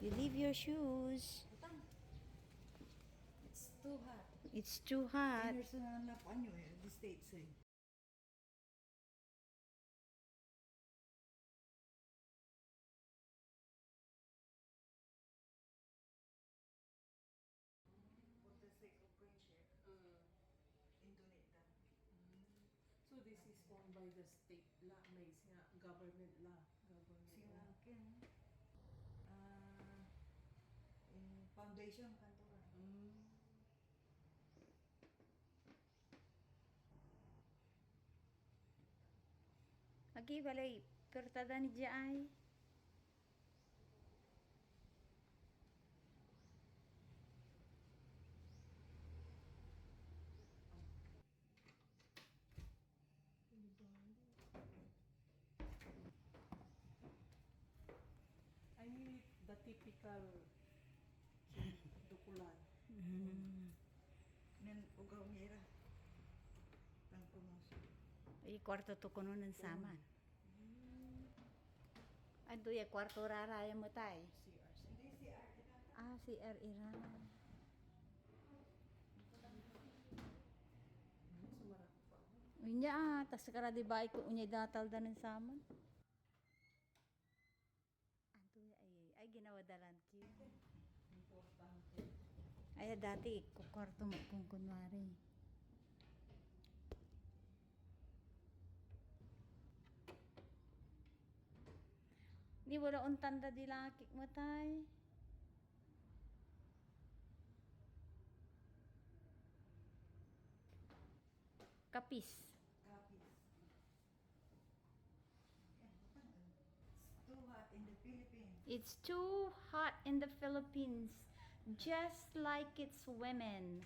You leave your shoes. It's too hot. It's too hot. There's na ano eh, the States eh. For the sake of friendship, Indonesia. So this is owned by the state law, may government law. Sino akin? In foundation kanto ka. Agi balay pertada ni Jai. I mean the typical dukulan. Nen ugaw nira. Pang promotion. Ay kwarto to kuno ng saman. Ando ya kwarto raraya mo tay. CRC. Hindi si Arte na. Ah, si Iran. Sumarap pa. Unya tas kara di ba ko unya datal da ng saman. Ando ya ay ginawa dalan ki. Importante. Ay dati ko kwarto mo kung kunwari. Ni wala un tanda di laki mo tay. Kapis. Copies. It's too hot in the Philippines. It's too hot in the Philippines, just like it's women.